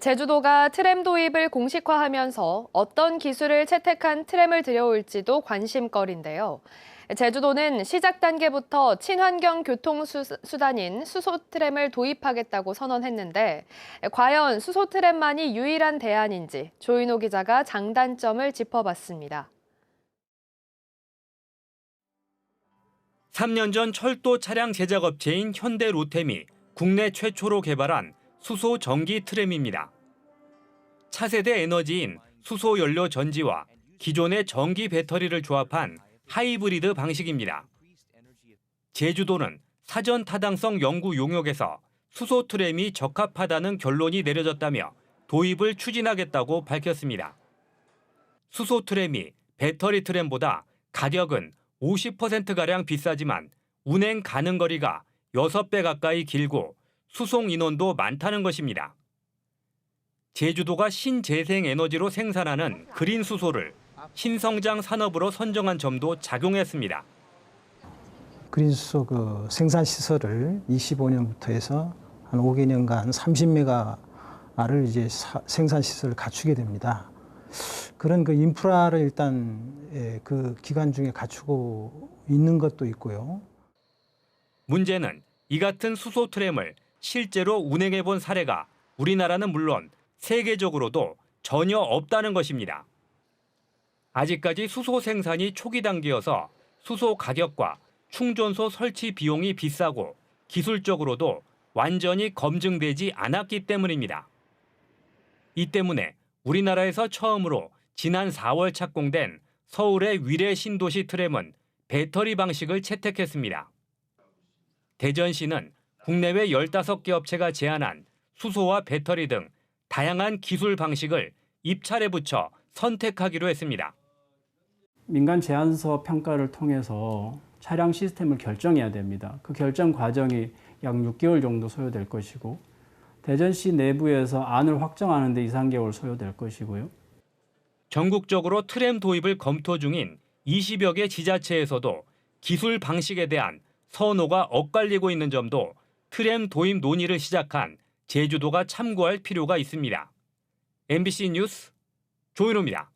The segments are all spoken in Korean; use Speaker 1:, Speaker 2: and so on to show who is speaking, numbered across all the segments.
Speaker 1: 제주도가 트램 도입을 공식화하면서 어떤 기술을 채택한 트램을 들여올지도 관심거리인데요. 제주도는 시작 단계부터 친환경 교통수단인 수소 트램을 도입하겠다고 선언했는데 과연 수소 트램만이 유일한 대안인지 조인호 기자가 장단점을 짚어봤습니다.
Speaker 2: 3년 전 철도 차량 제작업체인 현대로템이 국내 최초로 개발한 수소 전기 트램입니다. 차세대 에너지인 수소 연료 전지와 기존의 전기 배터리를 조합한 하이브리드 방식입니다. 제주도는 사전 타당성 연구 용역에서 수소 트램이 적합하다는 결론이 내려졌다며 도입을 추진하겠다고 밝혔습니다. 수소 트램이 배터리 트램보다 가격은 50%가량 비싸지만 운행 가능 거리가 6배 가까이 길고 수송 인원도 많다는 것입니다. 제주도가 신재생 에너지로 생산하는 그린 수소를 신성장 산업으로 선정한 점도 작용했습니다.
Speaker 3: 그린 수소 생산 시설을 25년부터 해서 한 5개년간 30메가를 이제 생산 시설을 갖추게 됩니다. 그런 인프라를 일단 그 기간 중에 갖추고 있는 것도 있고요.
Speaker 2: 문제는 이 같은 수소 트램을 실제로 운행해 본 사례가 우리나라는 물론 세계적으로도 전혀 없다는 것입니다. 아직까지 수소 생산이 초기 단계여서 수소 가격과 충전소 설치 비용이 비싸고 기술적으로도 완전히 검증되지 않았기 때문입니다. 이 때문에 우리나라에서 처음으로 지난 4월 착공된 서울의 위례 신도시 트램은 배터리 방식을 채택했습니다. 대전시는 국내외 15개 업체가 제안한 수소와 배터리 등 다양한 기술 방식을 입찰에 붙여 선택하기로 했습니다.
Speaker 4: 민간 제안서 평가를 통해서 차량 시스템을 결정해야 됩니다. 그 결정 과정이 약 6개월 정도 소요될 것이고 대전시 내부에서 안을 확정하는 데 2, 3개월 소요될 것이고요.
Speaker 2: 전국적으로 트램 도입을 검토 중인 20여 개 지자체에서도 기술 방식에 대한 선호가 엇갈리고 있는 점도 트램 도입 논의를 시작한 제주도가 참고할 필요가 있습니다. MBC 뉴스 조인호입니다.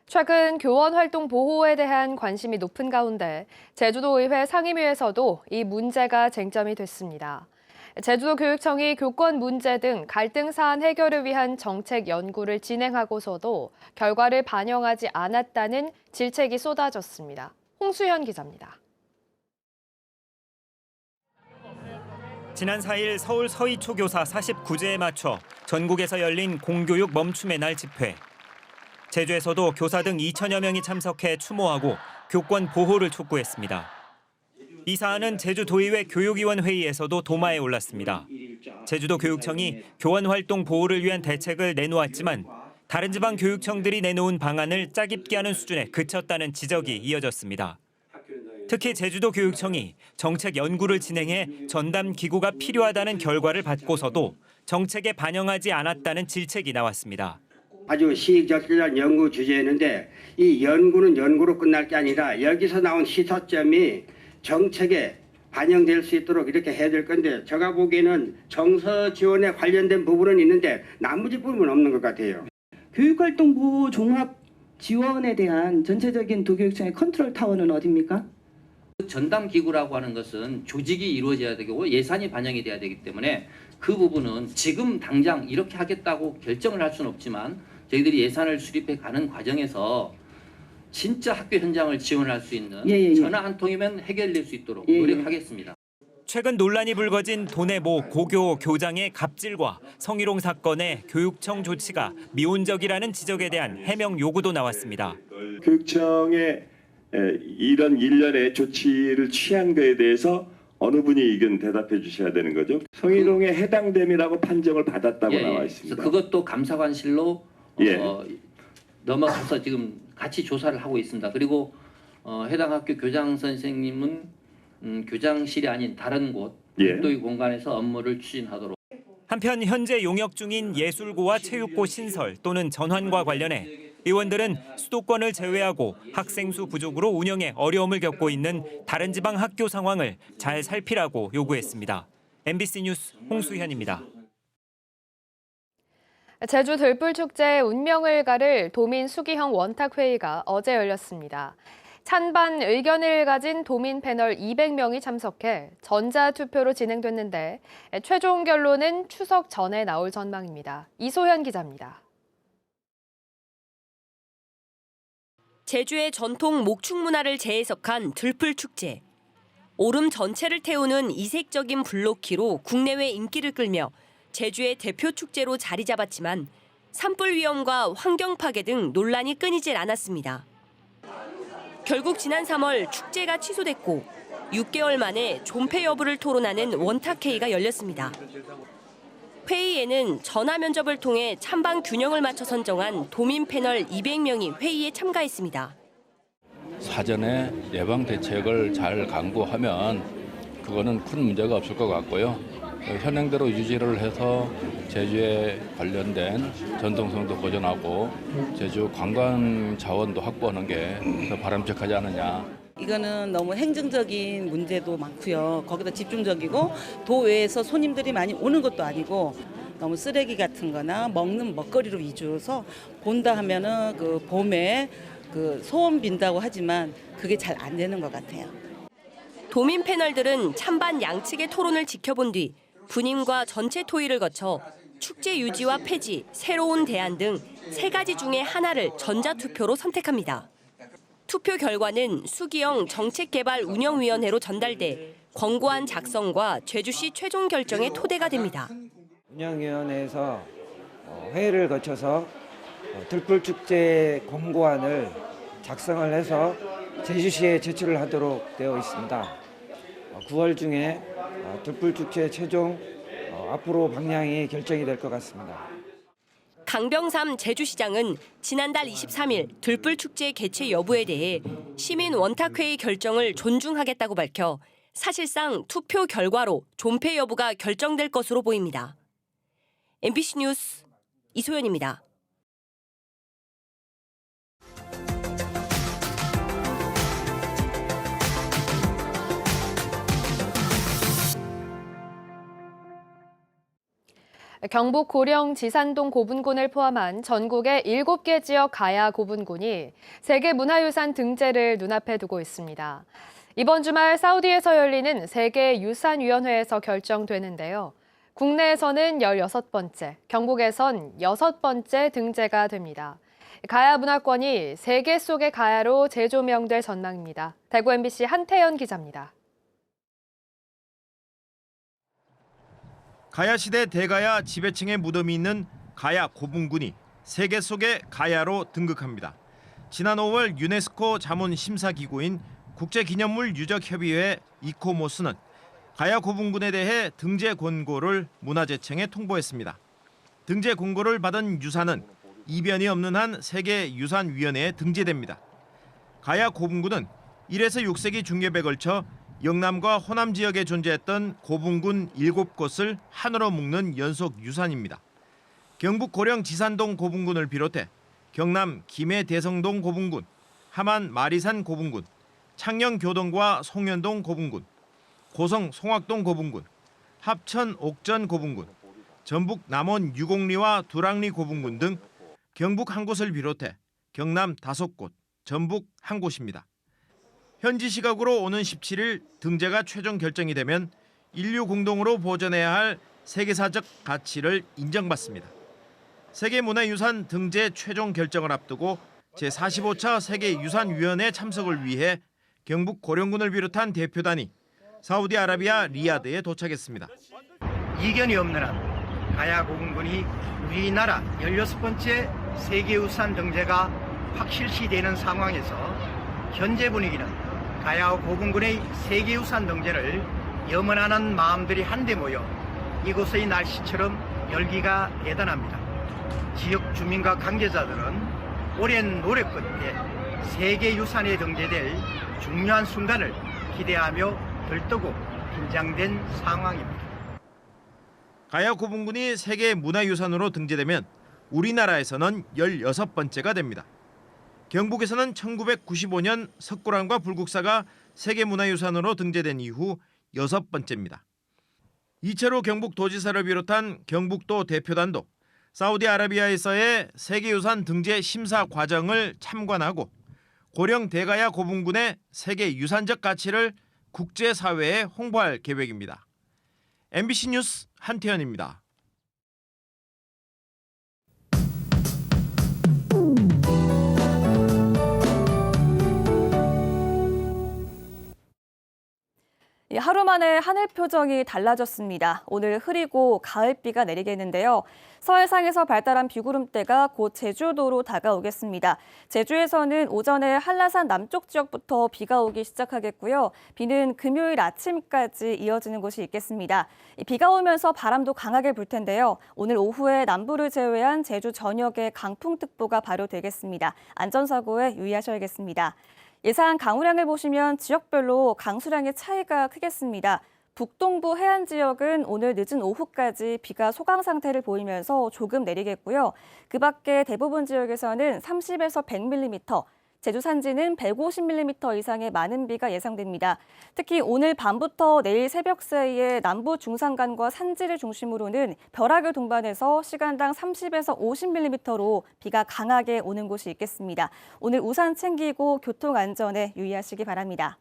Speaker 1: 최근 교원 활동 보호에 대한 관심이 높은 가운데 제주도의회 상임위에서도 이 문제가 쟁점이 됐습니다. 제주도 교육청이 교권 문제 등 갈등 사안 해결을 위한 정책 연구를 진행하고서도 결과를 반영하지 않았다는 질책이 쏟아졌습니다. 홍수현 기자입니다.
Speaker 5: 지난 4일 서울 서희초 교사 49제에 맞춰 전국에서 열린 공교육 멈춤의 날 집회. 제주에서도 교사 등 2천여 명이 참석해 추모하고 교권 보호를 촉구했습니다. 이 사안은 제주도의회 교육위원 회의에서도 도마에 올랐습니다. 제주도 교육청이 교원 활동 보호를 위한 대책을 내놓았지만 다른 지방 교육청들이 내놓은 방안을 짜깁기 하는 수준에 그쳤다는 지적이 이어졌습니다. 특히 제주도 교육청이 정책 연구를 진행해 전담 기구가 필요하다는 결과를 받고서도 정책에 반영하지 않았다는 질책이 나왔습니다.
Speaker 6: 아주 시적절한 연구 주제였는데 이 연구는 연구로 끝날 게 아니라 여기서 나온 시사점이 정책에 반영될 수 있도록 이렇게 해야 될 건데 제가 보기에는 정서 지원에 관련된 부분은 있는데 나머지 부분은 없는 것 같아요.
Speaker 7: 교육활동 보호 종합 지원에 대한 전체적인 도교육청의 컨트롤 타워는 어디입니까?
Speaker 8: 전담 기구라고 하는 것은 조직이 이루어져야 되고 예산이 반영이 돼야 되기 때문에 그 부분은 지금 당장 이렇게 하겠다고 결정을 할 수는 없지만 저희들이 예산을 수립해 가는 과정에서 진짜 학교 현장을 지원할 수 있는 전화 한 통이면 해결될 수 있도록 노력하겠습니다.
Speaker 5: 최근 논란이 불거진 도내 모 고교 교장의 갑질과 성희롱 사건의 교육청 조치가 미온적이라는 지적에 대한 해명 요구도 나왔습니다.
Speaker 9: 교육청의 이런 일련의 조치를 취한 것에 대해서 어느 분이 의견 대답해 주셔야 되는 거죠? 성희롱에 해당됨이라고 판정을 받았다고 나와 있습니다.
Speaker 8: 그것도 감사관실로 넘어가서 지금 같이 조사를 하고 있습니다. 그리고 해당 학교 교장 선생님은 교장실이 아닌 다른 곳 별도의 공간에서 업무를 추진하도록.
Speaker 5: 한편 현재 용역 중인 예술고와 체육고 신설 또는 전환과 관련해 의원들은 수도권을 제외하고 학생 수 부족으로 운영에 어려움을 겪고 있는 다른 지방 학교 상황을 잘 살피라고 요구했습니다. MBC 뉴스 홍수현입니다.
Speaker 1: 제주 들불축제의 운명을 가를 도민 수기형 원탁회의가 어제 열렸습니다. 찬반 의견을 가진 도민 패널 200명이 참석해 전자투표로 진행됐는데 최종 결론은 추석 전에 나올 전망입니다. 이소현 기자입니다.
Speaker 10: 제주의 전통 목축 문화를 재해석한 들불축제. 오름 전체를 태우는 이색적인 블록키로 국내외 인기를 끌며 제주의 대표 축제로 자리 잡았지만 산불 위험과 환경 파괴 등 논란이 끊이질 않았습니다. 결국 지난 3월 축제가 취소됐고 6개월 만에 존폐 여부를 토론하는 원탁회의가 열렸습니다. 회의에는 전화 면접을 통해 찬반 균형을 맞춰 선정한 도민 패널 200명이 회의에 참가했습니다.
Speaker 11: 사전에 예방 대책을 잘 강구하면 그거는 큰 문제가 없을 것 같고요. 현행대로 유지를 해서 제주에 관련된 전통성도 보존하고 제주 관광 자원도 확보하는 게 더 바람직하지 않느냐.
Speaker 12: 이거는 너무 행정적인 문제도 많고요. 거기다 집중적이고 도외에서 손님들이 많이 오는 것도 아니고 너무 쓰레기 같은 거나 먹는 먹거리로 위주로서 본다 하면은 그 봄에 그 소원 빈다고 하지만 그게 잘 안 되는 것 같아요.
Speaker 10: 도민 패널들은 찬반 양측의 토론을 지켜본 뒤 분임과 전체 토의를 거쳐 축제 유지와 폐지, 새로운 대안 등 3가지 중에 하나를 전자투표로 선택합니다. 투표 결과는 수기형 정책개발운영위원회로 전달돼 권고안 작성과 제주시 최종 결정의 토대가 됩니다.
Speaker 13: 운영위원회에서 회의를 거쳐서 들불축제 권고안을 작성을 해서 제주시에 제출을 하도록 되어 있습니다. 9월 중에 들불축제 최종 앞으로 방향이 결정이 될 것 같습니다.
Speaker 10: 강병삼 제주시장은 지난달 23일 들불축제 개최 여부에 대해 시민 원탁회의 결정을 존중하겠다고 밝혀 사실상 투표 결과로 존폐 여부가 결정될 것으로 보입니다. MBC 뉴스 이소연입니다.
Speaker 1: 경북 고령 지산동 고분군을 포함한 전국의 7개 지역 가야 고분군이 세계문화유산 등재를 눈앞에 두고 있습니다. 이번 주말 사우디에서 열리는 세계유산위원회에서 결정되는데요. 국내에서는 16번째, 경북에선 6번째 등재가 됩니다. 가야 문화권이 세계 속의 가야로 재조명될 전망입니다. 대구 MBC 한태연 기자입니다.
Speaker 14: 가야시대 대가야 지배층의 무덤이 있는 가야 고분군이 세계 속의 가야로 등극합니다. 지난 5월 유네스코 자문심사기구인 국제기념물 유적협의회 이코모스는 가야 고분군에 대해 등재 권고를 문화재청에 통보했습니다. 등재 권고를 받은 유산은 이변이 없는 한 세계유산위원회에 등재됩니다. 가야 고분군은 1에서 6세기 중엽에 걸쳐 영남과 호남 지역에 존재했던 고분군 7곳을 하나로 묶는 연속 유산입니다. 경북 고령 지산동 고분군을 비롯해 경남 김해 대성동 고분군, 함안 마리산 고분군, 창녕 교동과 송현동 고분군, 고성 송악동 고분군, 합천 옥전 고분군, 전북 남원 유곡리와 두랑리 고분군 등 경북 한 곳을 비롯해 경남 5곳, 전북 한 곳입니다. 현지 시각으로 오는 17일 등재가 최종 결정이 되면 인류 공동으로 보존해야 할 세계사적 가치를 인정받습니다. 세계문화유산 등재 최종 결정을 앞두고 제45차 세계유산위원회 참석을 위해 경북 고령군을 비롯한 대표단이 사우디아라비아 리야드에 도착했습니다.
Speaker 15: 이견이 없는 한 가야 고분군이 우리나라 16번째 세계유산 등재가 확실시되는 상황에서 현재 분위기는 가야 고분군의 세계유산 등재를 염원하는 마음들이 한데 모여 이곳의 날씨처럼 열기가 대단합니다. 지역 주민과 관계자들은 오랜 노력 끝에 세계유산에 등재될 중요한 순간을 기대하며 들뜨고 긴장된 상황입니다.
Speaker 14: 가야 고분군이 세계문화유산으로 등재되면 우리나라에서는 16번째가 됩니다. 경북에서는 1995년 석굴암과 불국사가 세계문화유산으로 등재된 이후 6번째입니다. 이채로 경북도지사를 비롯한 경북도 대표단도 사우디아라비아에서의 세계유산 등재 심사 과정을 참관하고 고령 대가야 고분군의 세계 유산적 가치를 국제사회에 홍보할 계획입니다. MBC 뉴스 한태현입니다.
Speaker 16: 하루 만에 하늘 표정이 달라졌습니다. 오늘 흐리고 가을비가 내리겠는데요. 서해상에서 발달한 비구름대가 곧 제주도로 다가오겠습니다. 제주에서는 오전에 한라산 남쪽 지역부터 비가 오기 시작하겠고요. 비는 금요일 아침까지 이어지는 곳이 있겠습니다. 비가 오면서 바람도 강하게 불 텐데요. 오늘 오후에 남부를 제외한 제주 전역에 강풍특보가 발효되겠습니다. 안전사고에 유의하셔야겠습니다. 예상 강우량을 보시면 지역별로 강수량의 차이가 크겠습니다. 북동부 해안 지역은 오늘 늦은 오후까지 비가 소강 상태를 보이면서 조금 내리겠고요. 그 밖에 대부분 지역에서는 30에서 100mm, 제주 산지는 150mm 이상의 많은 비가 예상됩니다. 특히 오늘 밤부터 내일 새벽 사이에 남부 중산간과 산지를 중심으로는 벼락을 동반해서 시간당 30에서 50mm로 비가 강하게 오는 곳이 있겠습니다. 오늘 우산 챙기고 교통 안전에 유의하시기 바랍니다.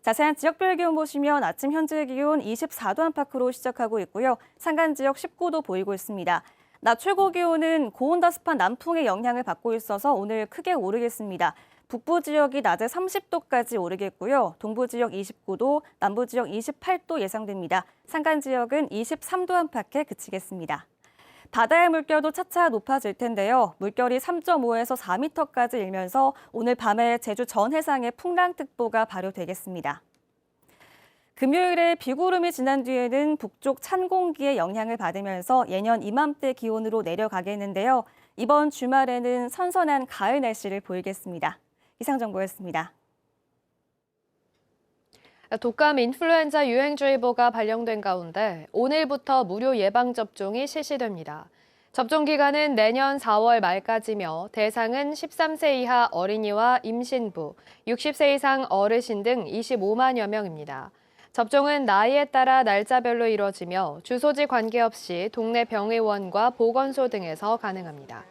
Speaker 16: 자세한 지역별 기온 보시면 아침 현재 기온 24도 안팎으로 시작하고 있고요. 산간 지역 19도 보이고 있습니다. 낮 최고 기온은 고온다습한 남풍의 영향을 받고 있어서 오늘 크게 오르겠습니다. 북부 지역이 낮에 30도까지 오르겠고요. 동부 지역 29도, 남부 지역 28도 예상됩니다. 산간 지역은 23도 안팎에 그치겠습니다. 바다의 물결도 차차 높아질 텐데요. 물결이 3.5에서 4m까지 일면서 오늘 밤에 제주 전 해상에 풍랑특보가 발효되겠습니다. 금요일에 비구름이 지난 뒤에는 북쪽 찬 공기의 영향을 받으면서 예년 이맘때 기온으로 내려가겠는데요. 이번 주말에는 선선한 가을 날씨를 보이겠습니다. 이상 정보였습니다.
Speaker 1: 독감 인플루엔자 유행주의보가 발령된 가운데 오늘부터 무료 예방접종이 실시됩니다. 접종 기간은 내년 4월 말까지며 대상은 13세 이하 어린이와 임신부, 60세 이상 어르신 등 25만여 명입니다. 접종은 나이에 따라 날짜별로 이뤄지며 주소지 관계없이 동네 병의원과 보건소 등에서 가능합니다.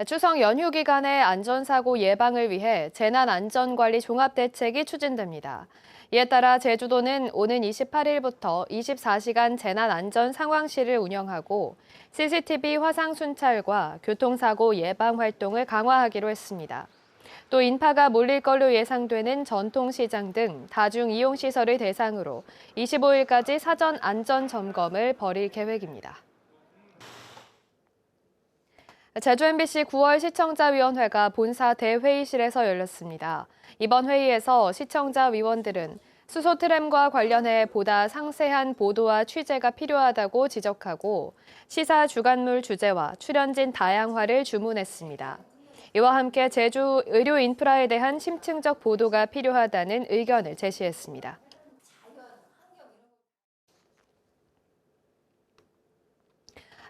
Speaker 1: 추석 연휴 기간의 안전사고 예방을 위해 재난안전관리 종합대책이 추진됩니다. 이에 따라 제주도는 오는 28일부터 24시간 재난안전상황실을 운영하고 CCTV 화상 순찰과 교통사고 예방 활동을 강화하기로 했습니다. 또 인파가 몰릴 걸로 예상되는 전통시장 등 다중이용시설을 대상으로 25일까지 사전 안전점검을 벌일 계획입니다. 제주 MBC 9월 시청자위원회가 본사 대회의실에서 열렸습니다. 이번 회의에서 시청자위원들은 수소 트램과 관련해 보다 상세한 보도와 취재가 필요하다고 지적하고 시사 주간물 주제와 출연진 다양화를 주문했습니다. 이와 함께 제주 의료 인프라에 대한 심층적 보도가 필요하다는 의견을 제시했습니다.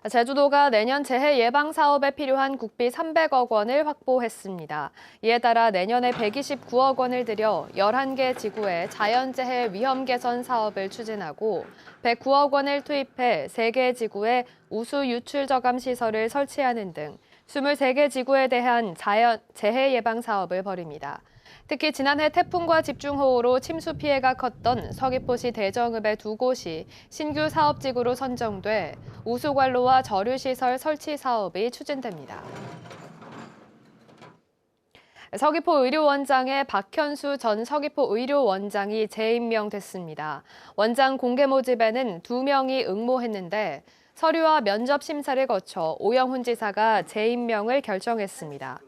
Speaker 1: 제주도가 내년 재해 예방 사업에 필요한 국비 300억 원을 확보했습니다. 이에 따라 내년에 129억 원을 들여 11개 지구의 자연재해 위험 개선 사업을 추진하고 109억 원을 투입해 3개 지구에 우수 유출 저감 시설을 설치하는 등 23개 지구에 대한 재해 예방 사업을 벌입니다. 특히 지난해 태풍과 집중호우로 침수 피해가 컸던 서귀포시 대정읍의 2곳이 신규 사업지구로 선정돼 우수관로와 저류시설 설치 사업이 추진됩니다. 서귀포 의료원장의 박현수 전 서귀포 의료원장이 재임명됐습니다. 원장 공개 모집에는 2명이 응모했는데 서류와 면접 심사를 거쳐 오영훈 지사가 재임명을 결정했습니다.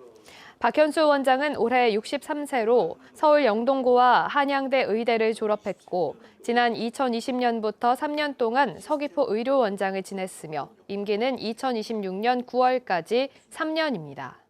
Speaker 1: 박현수 원장은 올해 63세로 서울 영동고와 한양대 의대를 졸업했고 지난 2020년부터 3년 동안 서귀포 의료원장을 지냈으며 임기는 2026년 9월까지 3년입니다.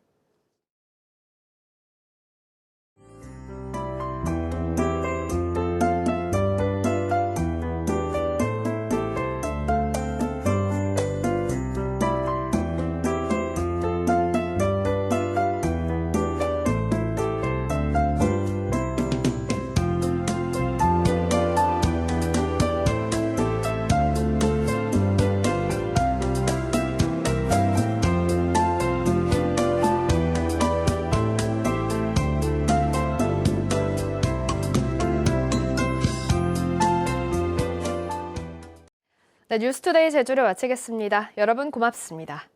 Speaker 1: 네, 뉴스투데이 제주를 마치겠습니다. 여러분 고맙습니다.